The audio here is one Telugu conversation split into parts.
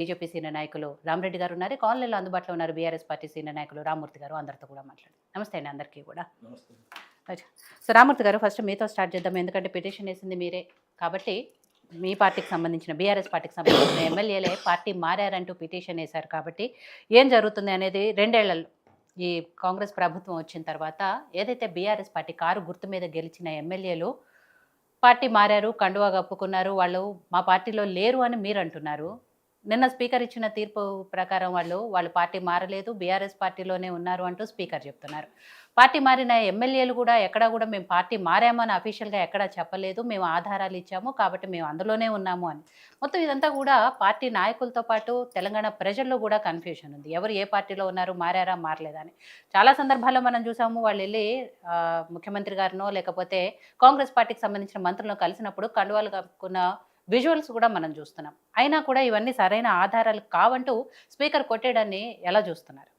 బీజేపీ సీనియర్ నాయకులు రామరెడ్డి గారు ఉన్నారు. కాలనీలో అందుబాటులో ఉన్నారు బీఆర్ఎస్ పార్టీ సీనియర్ నాయకులు రామ్మూర్తి గారు. అందరితో కూడా మాట్లాడండి. నమస్తే అండి అందరికీ కూడా. నమస్తే. అచ్చా. సో రామ్మూర్తి గారు ఫస్ట్ మీతో స్టార్ట్ చేద్దాం. ఎందుకంటే పిటిషన్ వేసింది మీరే. కాబట్టి మీ పార్టీకి సంబంధించిన బీఆర్ఎస్ పార్టీకి సంబంధించిన ఎమ్మెల్యేలే పార్టీ మారారంటూ పిటిషన్ వేశారు. కాబట్టి ఏం జరుగుతుంది అనేది 2 ఏళ్లలో ఈ కాంగ్రెస్ ప్రభుత్వం వచ్చిన తర్వాత ఏదైతే బీఆర్ఎస్ పార్టీ కారు గుర్తు మీద గెలిచిన ఎమ్మెల్యేలు పార్టీ మారారు, కండువా కప్పుకున్నారు, వాళ్ళు మా పార్టీలో లేరు అని మీరు అంటున్నారు. నిన్న స్పీకర్ ఇచ్చిన తీర్పు ప్రకారం వాళ్ళు పార్టీ మారలేదు, బీఆర్ఎస్ పార్టీలోనే ఉన్నారు అంటూ స్పీకర్ చెప్తున్నారు. పార్టీ మారిన ఎమ్మెల్యేలు కూడా ఎక్కడా కూడా మేము పార్టీ మారామని అఫీషియల్గా ఎక్కడా చెప్పలేదు, మేము ఆధారాలు ఇచ్చాము కాబట్టి మేము అందులోనే ఉన్నాము అని. మొత్తం ఇదంతా కూడా పార్టీ నాయకులతో పాటు తెలంగాణ ప్రజల్లో కూడా కన్ఫ్యూషన్ ఉంది. ఎవరు ఏ పార్టీలో ఉన్నారు, మారారా మారలేదా అని. చాలా సందర్భాల్లో మనం చూసాము, వాళ్ళు వెళ్ళి ముఖ్యమంత్రి గారినో లేకపోతే కాంగ్రెస్ పార్టీకి సంబంధించిన మంత్రులను కలిసినప్పుడు కండువాలు కప్పుకున్న విజువల్స్ కూడా మనం చూస్తున్నాం. అయినా కూడా ఇవన్నీ సరైన ఆధారాలు కావంటూ స్పీకర్ కొట్టేయడాన్ని ఎలా చూస్తున్నారు?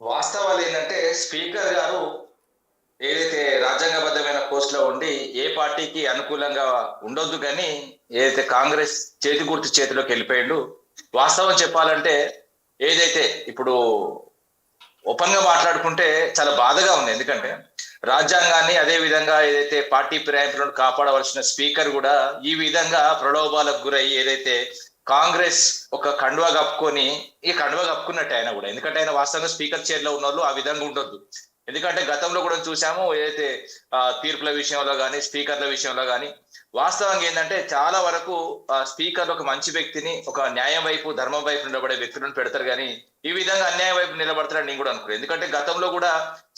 వాస్తవాలు ఏంటంటే స్పీకర్ గారు ఏదైతే రాజ్యాంగబద్ధమైన పోస్ట్ లో ఉండి ఏ పార్టీకి అనుకూలంగా ఉండొద్దు కానీ ఏదైతే కాంగ్రెస్ చేతి గుర్తు చేతిలోకి వెళ్ళిపోయాడు. వాస్తవం చెప్పాలంటే ఏదైతే ఇప్పుడు ఓపెన్ గా మాట్లాడుకుంటే చాలా బాధగా ఉంది. ఎందుకంటే రాజ్యాంగాన్ని అదే విధంగా ఏదైతే పార్టీ ఫిరాయింపులను కాపాడవలసిన స్పీకర్ కూడా ఈ విధంగా ప్రలోభాలకు గురై ఏదైతే కాంగ్రెస్ ఒక కండువా కప్పుకొని ఈ కండువా కప్పుకున్నట్టు ఆయన కూడా, ఎందుకంటే ఆయన వాస్తవంగా స్పీకర్ చైర్ లో ఉన్న వాళ్ళు ఆ విధంగా ఉండొద్దు. ఎందుకంటే గతంలో కూడా చూసాము ఏదైతే తీర్పుల విషయంలో కానీ స్పీకర్ల విషయంలో కానీ వాస్తవంగా ఏంటంటే చాలా వరకు స్పీకర్ ఒక మంచి వ్యక్తిని, ఒక న్యాయం వైపు ధర్మం వైపు నిలబడే వ్యక్తులను పెడతారు కానీ ఈ విధంగా అన్యాయం వైపు నిలబడతారని నేను కూడా అనుకున్నాను. ఎందుకంటే గతంలో కూడా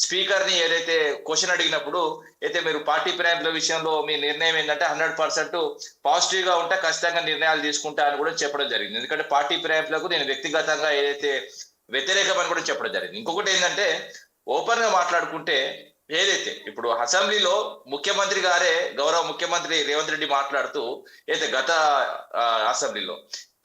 స్పీకర్ ని ఏదైతే క్వశ్చన్ అడిగినప్పుడు అయితే మీరు పార్టీ ఫిరాయింపుల విషయంలో మీ నిర్ణయం ఏంటంటే 100% పాజిటివ్ గా ఉంటే ఖచ్చితంగా నిర్ణయాలు తీసుకుంటా అని కూడా చెప్పడం జరిగింది. ఎందుకంటే పార్టీ ఫిరాయింపులకు నేను వ్యక్తిగతంగా ఏదైతే వ్యతిరేకమని కూడా చెప్పడం జరిగింది. ఇంకొకటి ఏంటంటే ఓపెన్ గా మాట్లాడుకుంటే ఏదైతే ఇప్పుడు అసెంబ్లీలో ముఖ్యమంత్రి గారే, గౌరవ ముఖ్యమంత్రి రేవంత్ రెడ్డి మాట్లాడుతూ అయితే గత అసెంబ్లీలో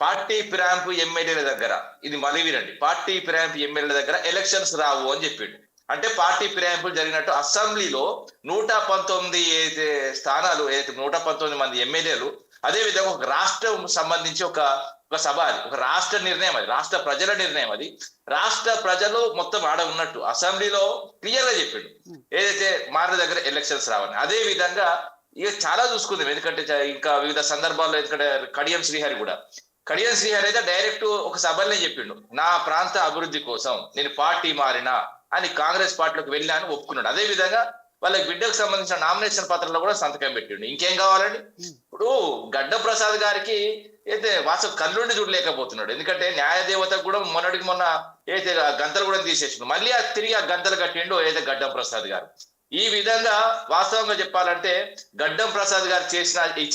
పార్టీ ఫిరాయింపు ఎమ్మెల్యేల దగ్గర, ఇది మళ్ళీ వినండి, పార్టీ ఫిరాయింపు ఎమ్మెల్యేల దగ్గర ఎలక్షన్స్ రావు అని చెప్పిండు. అంటే పార్టీ ఫిరాయింపులు జరిగినట్టు అసెంబ్లీలో 119 ఏదైతే స్థానాలు, ఏదైతే 119 మంది ఎమ్మెల్యేలు, అదే విధంగా ఒక రాష్ట్రం సంబంధించి ఒక సభ, అది ఒక రాష్ట్ర నిర్ణయం, అది రాష్ట్ర ప్రజల నిర్ణయం, అది రాష్ట్ర ప్రజలు మొత్తం ఆడ ఉన్నట్టు అసెంబ్లీలో క్లియర్ గా చెప్పిండు ఏదైతే మారిన దగ్గర ఎలక్షన్స్ రావని. అదే విధంగా ఇక చాలా చూసుకుందాం, ఎందుకంటే ఇంకా వివిధ సందర్భాల్లో, ఎందుకంటే కడియం శ్రీహరి అయితే డైరెక్ట్ ఒక సభలనే చెప్పిండు, నా ప్రాంత అభివృద్ధి కోసం నేను పార్టీ మారినా అని కాంగ్రెస్ పార్టీలోకి వెళ్ళాను ఒప్పుకున్నాడు. అదే విధంగా వాళ్ళ బిడ్డకు సంబంధించిన నామినేషన్ పత్రంలో కూడా సంతకం పెట్టిండు. ఇంకేం కావాలండి? ఇప్పుడు గడ్డ ప్రసాద్ గారికి అయితే వాస్తవ కళ్ళుండి చూడలేకపోతున్నాడు. ఎందుకంటే న్యాయదేవత కూడా మొన్నటికి మొన్న అయితే గంతలు కూడా తీసేసిండు, మళ్ళీ తిరిగి ఆ గంతలు కట్టిండు అయితే గడ్డం ప్రసాద్ గారు. ఈ విధంగా వాస్తవంగా చెప్పాలంటే గడ్డం ప్రసాద్ గారు చేసిన ఈ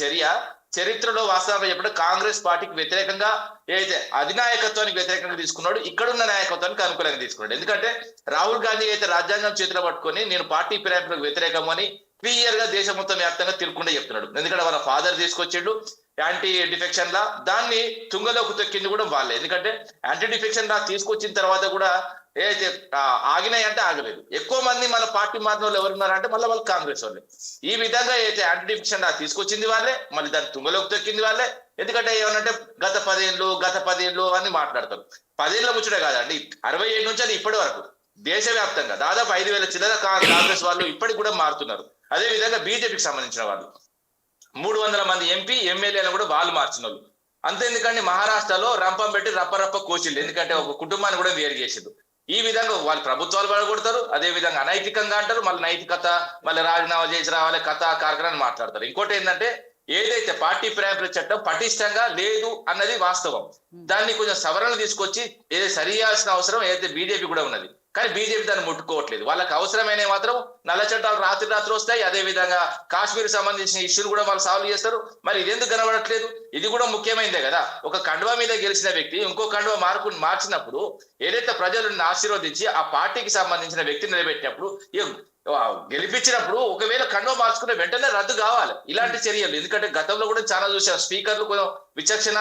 చరిత్రలో వాస్తవంగా చెప్పడం కాంగ్రెస్ పార్టీకి వ్యతిరేకంగా ఏదైతే అధినాయకత్వానికి వ్యతిరేకంగా తీసుకున్నాడు, ఇక్కడున్న నాయకత్వానికి అనుకూలంగా తీసుకున్నాడు. ఎందుకంటే రాహుల్ గాంధీ అయితే రాజ్యాంగం చేతిలో పట్టుకొని నేను పార్టీ ఫిరాయింపులకు వ్యతిరేకం అని క్లియర్ గా దేశం మొత్తం వ్యాప్తంగా తిరుగుకుండా చెప్తున్నాడు. ఎందుకంటే వాళ్ళ ఫాదర్ తీసుకొచ్చిండు యాంటీ డిఫెక్షన్ లా, దాన్ని తుంగలోకి తొక్కింది కూడా వాళ్ళే. ఎందుకంటే యాంటీ డిఫెక్షన్ లా తీసుకొచ్చిన తర్వాత కూడా ఏదైతే ఆగినాయంటే ఆగలేదు. ఎక్కువ మంది మన పార్టీ మారిన వాళ్ళు ఎవరున్నారంటే మళ్ళీ వాళ్ళు కాంగ్రెస్ వాళ్ళే. ఈ విధంగా అయితే యాంటీ డిఫెక్షన్ లా తీసుకొచ్చింది వాళ్ళే, మళ్ళీ దాన్ని తుంగలోకి తొక్కింది వాళ్ళే. ఎందుకంటే ఏమనంటే గత 10 ఏళ్ళు అని మాట్లాడతారు. 10 ఏళ్ళ ముచ్చట కాదండి, 67 నుంచి అది ఇప్పటి వరకు దేశవ్యాప్తంగా దాదాపు 5,000 చిల్లర కాంగ్రెస్ వాళ్ళు ఇప్పటికి కూడా మారుతున్నారు. అదే విధంగా బీజేపీకి సంబంధించిన వాళ్ళు 300 మంది ఎంపీ ఎమ్మెల్యేలను కూడా వాళ్ళు మార్చిన వాళ్ళు. అంతేందుకండి మహారాష్ట్రలో రంపం పెట్టి రప్ప కోచిళ్ళు, ఎందుకంటే ఒక కుటుంబాన్ని కూడా వేరు చేసిండు. ఈ విధంగా వాళ్ళు ప్రభుత్వాలు పడగొడతారు, అదే విధంగా అనైతికంగా అంటారు, మళ్ళీ నైతికత, మళ్ళీ రాజీనామా చేసి రావాలి, కథ కార్యక్రమాన్ని మాట్లాడతారు. ఇంకోటి ఏంటంటే ఏదైతే పార్టీ ఫిరాయింపుల చట్టం పటిష్టంగా లేదు అన్నది వాస్తవం. దాన్ని కొంచెం సవరణలు తీసుకొచ్చి ఏదో సరియాల్సిన అవసరం ఏదైతే బీజేపీ కూడా ఉన్నది, కానీ బీజేపీ దాన్ని ముట్టుకోవట్లేదు. వాళ్ళకి అవసరమైన మాత్రం నల్ల చట్టాలు రాత్రి వస్తాయి. అదే విధంగా కాశ్మీర్ సంబంధించిన ఇష్యూలు కూడా వాళ్ళు సాల్వ్ చేస్తారు. మరి ఇది ఎందుకు కనబడట్లేదు? ఇది కూడా ముఖ్యమైనదే కదా. ఒక కండువా మీద గెలిచిన వ్యక్తి ఇంకో కండువా మార్చినప్పుడు ఏదైతే ప్రజలను ఆశీర్వదించి ఆ పార్టీకి సంబంధించిన వ్యక్తిని నిలబెట్టినప్పుడు, గెలిపించినప్పుడు ఒకవేళ కండువా మార్చుకునే వెంటనే రద్దు కావాలి ఇలాంటి చర్యలు. ఎందుకంటే గతంలో కూడా చాలా చూసాం, స్పీకర్లు కొంచెం విచక్షణ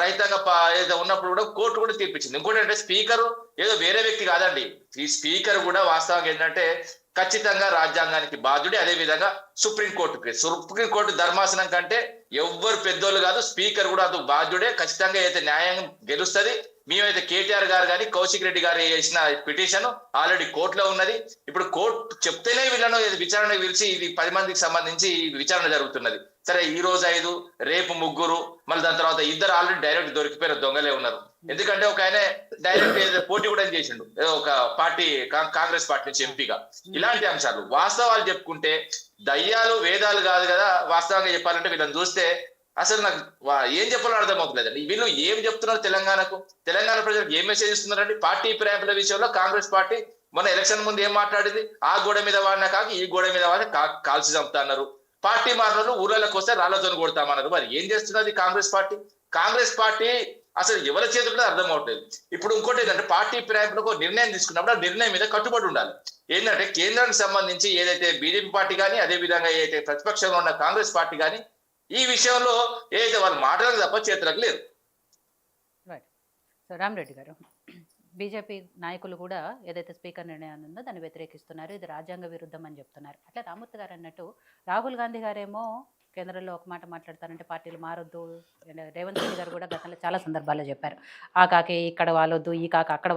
రహితంగా ఏదో ఉన్నప్పుడు కూడా కోర్టు కూడా తీర్పిచ్చింది. ఇంకోటి అంటే స్పీకర్ ఏదో వేరే వ్యక్తి కాదండి, ఈ స్పీకర్ కూడా వాస్తవంగా ఏంటంటే ఖచ్చితంగా రాజ్యాంగానికి బాధ్యుడే. అదేవిధంగా సుప్రీంకోర్టు ధర్మాసనం కంటే ఎవ్వరు పెద్దోళ్ళు కాదు, స్పీకర్ కూడా అందుకు బాధ్యుడే. ఖచ్చితంగా అయితే న్యాయం గెలుస్తుంది. మేమైతే కేటీఆర్ గారు కానీ కౌశిక్ రెడ్డి గారు చేసిన పిటిషన్ ఆల్రెడీ కోర్టులో ఉన్నది. ఇప్పుడు కోర్టు చెప్తేనే వీళ్ళను విచారణ పిలిచి ఇది 10 మందికి సంబంధించి విచారణ జరుగుతున్నది. సరే, ఈ రోజు 5, రేపు 3, మళ్ళీ దాని తర్వాత 2 ఆల్రెడీ డైరెక్ట్ దొరికిపోయిన దొంగలే ఉన్నారు. ఎందుకంటే ఒక ఆయన డైరెక్ట్ పోటీ కూడా చేసిండు ఒక పార్టీ, కాంగ్రెస్ పార్టీ నుంచి ఎంపీగా. ఇలాంటి అంశాలు వాస్తవాలు చెప్పుకుంటే దయ్యాలు వేదాలు కాదు కదా. వాస్తవంగా చెప్పాలంటే వీళ్ళని చూస్తే అసలు నాకు ఏం చెప్పాలో అర్థం అవుతలేదండి. వీళ్ళు ఏం చెప్తున్నారు తెలంగాణ ప్రజలకు ఏం మెసేజ్ ఇస్తున్నారండి? పార్టీ ఫిరాయింపుల విషయంలో కాంగ్రెస్ పార్టీ మొన్న ఎలక్షన్ ముందు ఏం మాట్లాడింది? ఆ గోడ మీద వాడినా కాక ఈ గోడ మీద వాడిన కాల్చి చంపుతా అన్నారు. పార్టీ మారిన ఊళ్ళలోకి వస్తే రాళ్లతో కొడతామన్నారు. మరి ఏం చేస్తున్నది కాంగ్రెస్ పార్టీ అసలు ఎవరి చేతుల్లో అర్థం అవట్లేదు. ఇప్పుడు ఇంకోటి ఏంటంటే, పార్టీ ఫిరాయింపులకు నిర్ణయం తీసుకున్నప్పుడు ఆ నిర్ణయం మీద కట్టుబడి ఉండాలి. ఏంటంటే కేంద్రానికి సంబంధించి ఏదైతే బీజేపీ పార్టీ కానీ, అదే విధంగా ఏదైతే ప్రతిపక్షంలో ఉన్న కాంగ్రెస్ పార్టీ కానీ ఈ విషయంలో ఏదైతే వాళ్ళు మాటలకు తప్ప చేతులకు లేరు. రైట్. సో రామరెడ్డి గారు, బీజేపీ నాయకులు కూడా ఏదైతే స్పీకర్ నిర్ణయాన్ని ఉందో దాన్ని వ్యతిరేకిస్తున్నారు, ఇది రాజ్యాంగ విరుద్ధం అని చెప్తున్నారు. అట్లా రామూర్తి గారు అన్నట్టు రాహుల్ గాంధీ గారేమో కేంద్రంలో ఒక మాట మాట్లాడతారంటే పార్టీలు మారొద్దు. రేవంత్ రెడ్డి గారు కూడా గతంలో చాలా సందర్భాల్లో చెప్పారు, ఆ కాకి ఇక్కడ వాలొద్దు, ఈ కాకి అక్కడ